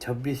26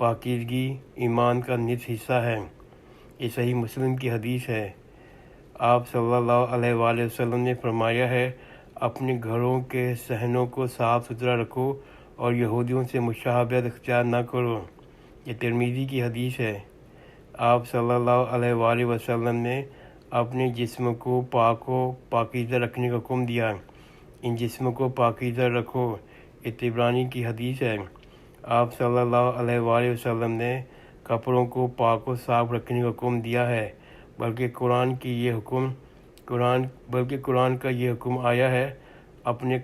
پاکیزگی ایمان کا نصف حصہ ہے۔ یہ صحیح مسلم کی حدیث ہے۔ آپ صلی اللہ علیہ وآلہ وسلم نے فرمایا ہے، اپنے گھروں کے صحنوں کو صاف ستھرا رکھو اور یہودیوں سے مشابہت اختیار نہ کرو۔ یہ ترمذی کی حدیث ہے۔ آپ صلی اللہ علیہ وآلہ وسلم نے اپنے جسم کو پاک و پاکیزہ رکھنے کا حکم دیا۔ ان جسموں کو پاکیزہ رکھو۔ یہ طبرانی کی حدیث ہے۔ آپ صلی اللہ علیہ وآلہ وسلم نے کپڑوں کو پاک و صاف رکھنے کا حکم دیا ہے، بلکہ قرآن کا یہ حکم آیا ہے، اپنے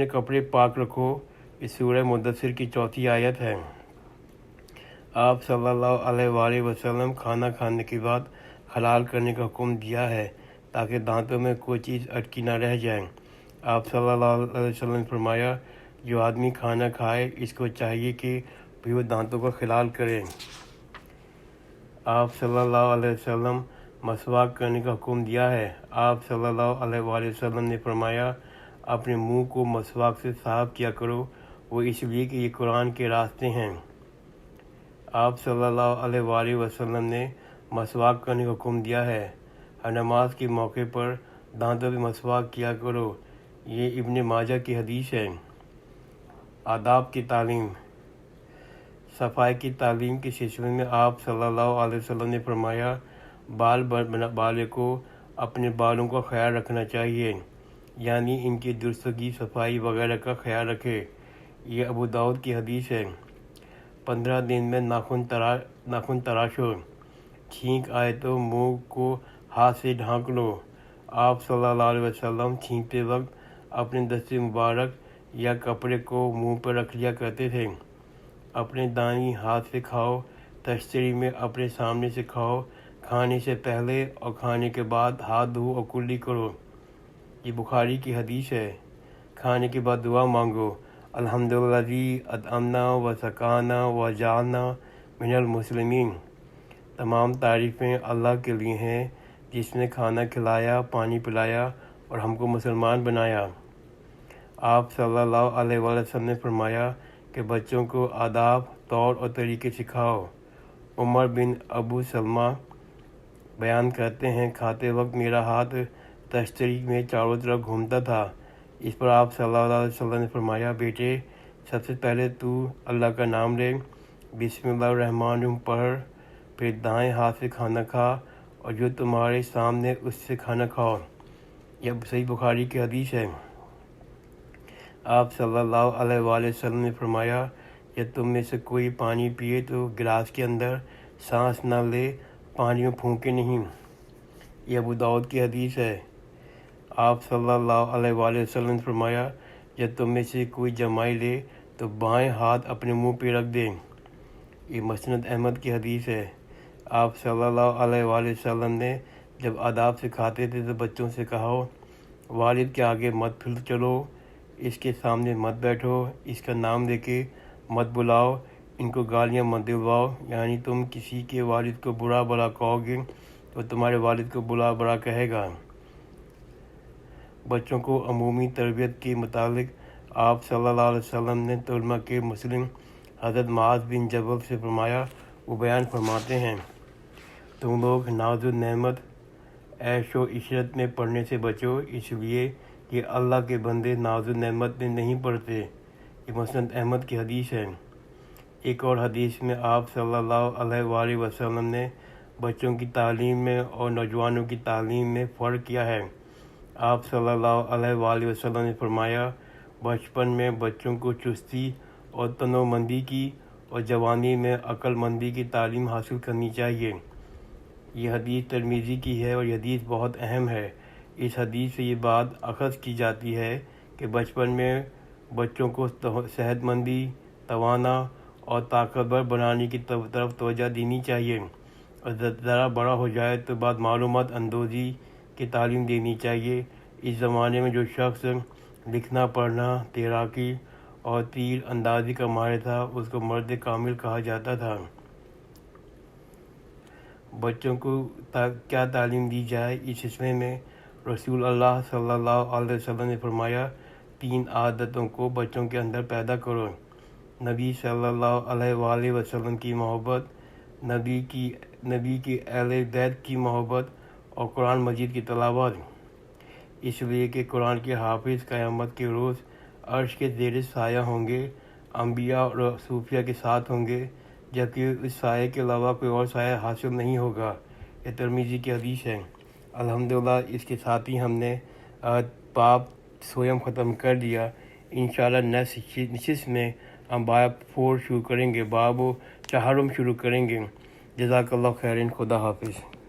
کپڑے پاک رکھو۔ اس سورہ مدثر کی 4 آیت ہے۔ آپ صلی اللہ علیہ وآلہ وسلم کھانا کھانے کے بعد حلال کرنے کا حکم دیا ہے تاکہ دانتوں میں کوئی چیز اٹکی نہ رہ جائے۔ آپ صلی اللہ علیہ وسلم نے فرمایا، جو آدمی کھانا کھائے اس کو چاہیے کہ وہ دانتوں کا خلال کرے۔ آپ صلی اللہ علیہ وسلم مسواک کرنے کا حکم دیا ہے۔ آپ صلی اللہ علیہ وآلہ وسلم نے فرمایا، اپنے منہ کو مسواک سے صاف کیا کرو، وہ اس لیے کہ یہ قرآن کے راستے ہیں۔ آپ صلی اللہ علیہ وآلہ وسلم نے مسواک کرنے کا حکم دیا ہے۔ ہر نماز کے موقع پر دانتوں پہ مسواک کیا کرو۔ یہ ابن ماجہ کی حدیث ہے۔ آداب کی تعلیم۔ صفائی کی تعلیم کے سلسلے میں آپ صلی اللہ علیہ وسلم نے فرمایا، بالغ کو اپنے بالوں کا خیال رکھنا چاہیے، یعنی ان کی درستگی، صفائی وغیرہ کا خیال رکھے۔ یہ ابو داؤد کی حدیث ہے۔ 15 دن میں ناخن تراشو۔ چھینک آئے تو منہ کو ہاتھ سے ڈھانک لو۔ آپ صلی اللہ علیہ وسلم چھینکتے وقت اپنے دست مبارک یا کپڑے کو منہ پر رکھ لیا کرتے تھے۔ اپنے دائیں ہاتھ سے کھاؤ، تشتری میں اپنے سامنے سے کھاؤ، کھانے سے پہلے اور کھانے کے بعد ہاتھ دھو اور کلی کرو۔ یہ بخاری کی حدیث ہے۔ کھانے کے بعد دعا مانگو، الحمدللہ اطعمنا و سقانا و جعلنا من المسلمین۔ تمام تعریفیں اللہ کے لیے ہیں جس نے کھانا کھلایا، پانی پلایا اور ہم کو مسلمان بنایا۔ آپ صلی اللہ علیہ وسلم نے فرمایا کہ بچوں کو آداب، طور اور طریقے سکھاؤ۔ عمر بن ابو سلمہ بیان کرتے ہیں، کھاتے وقت میرا ہاتھ تشتری میں چاروں طرف گھومتا تھا۔ اس پر آپ صلی اللہ علیہ وسلم نے فرمایا، بیٹے، سب سے پہلے تو اللہ کا نام لے، بسم اللہ الرحمن الرحیم پڑھ، پھر دائیں ہاتھ سے کھانا کھا اور جو تمہارے سامنے اس سے کھانا کھاؤ۔ یہ صحیح بخاری کی حدیث ہے۔ آپ صلی اللہ علیہ وآلہ وسلم نے فرمایا، یا تم میں سے کوئی پانی پیے تو گلاس کے اندر سانس نہ لے، پانی میں پھونکے نہیں۔ یہ ابو داؤد کی حدیث ہے۔ آپ صلی اللہ علیہ وآلہ وسلم نے فرمایا، یا تم میں سے کوئی جمائی لے تو بائیں ہاتھ اپنے منہ پہ رکھ دے۔ یہ مسند احمد کی حدیث ہے۔ آپ صلی اللہ علیہ وآلہ وسلم نے جب آداب سکھاتے تھے تو بچوں سے کہا، والد کے آگے مت پھر چلو، اس کے سامنے مت بیٹھو، اس کا نام لے کے مت بلاؤ، ان کو گالیاں مت دلواؤ، یعنی تم کسی کے والد کو برا بھلا کہو گے تو تمہارے والد کو برا بھلا کہے گا۔ بچوں کو عمومی تربیت کے متعلق آپ صلی اللہ علیہ وسلم نے طلباء کے مسلم حضرت معاذ بن جبل سے فرمایا، وہ بیان فرماتے ہیں، تم لوگ ناز و نعمت، عیش و عشرت میں پڑھنے سے بچو، اس لیے کہ اللہ کے بندے ناز و نعمت میں نہیں پڑھتے۔ یہ مسند احمد کی حدیث ہے۔ ایک اور حدیث میں آپ صلی اللہ علیہ وآلہ وسلم نے بچوں کی تعلیم میں اور نوجوانوں کی تعلیم میں فرق کیا ہے۔ آپ صلی اللہ علیہ وآلہ وسلم نے فرمایا، بچپن میں بچوں کو چستی اور تنومندی کی اور جوانی میں عقل مندی کی تعلیم حاصل کرنی چاہیے۔ یہ حدیث ترمذی کی ہے اور یہ حدیث بہت اہم ہے۔ اس حدیث سے یہ بات اخذ کی جاتی ہے کہ بچپن میں بچوں کو صحت مندی، توانا اور طاقتور بنانے کی طرف توجہ دینی چاہیے، اور ذرا بڑا ہو جائے تو بعد معلومات اندوزی کی تعلیم دینی چاہیے۔ اس زمانے میں جو شخص لکھنا، پڑھنا، تیراکی اور تیر اندازی کا ماہر تھا اس کو مرد کامل کہا جاتا تھا۔ بچوں کو کیا تعلیم دی جائے، اس سلسلے میں رسول اللہ صلی اللہ علیہ وسلم نے فرمایا، 3 عادتوں کو بچوں کے اندر پیدا کرو۔ نبی صلی اللہ علیہ وآلہ وسلم کی محبت، نبی کی اہل بیت کی محبت اور قرآن مجید کی تلاوت، اس لیے کہ قرآن کے حافظ قیامت کے روز عرش کے زیر سایہ ہوں گے، انبیاء اور صوفیاء کے ساتھ ہوں گے، جبکہ اس سائے کے علاوہ کوئی اور سایہ حاصل نہیں ہوگا۔ یہ ترمذی کی حدیث ہے۔ الحمدللہ اس کے ساتھ ہی ہم نے باب سویم ختم کر دیا۔ انشاءاللہ نیکسٹ نشست میں ہم باب 4 شروع کریں گے، باب چہارم شروع کریں گے۔ جزاک اللہ خیرن، خدا حافظ۔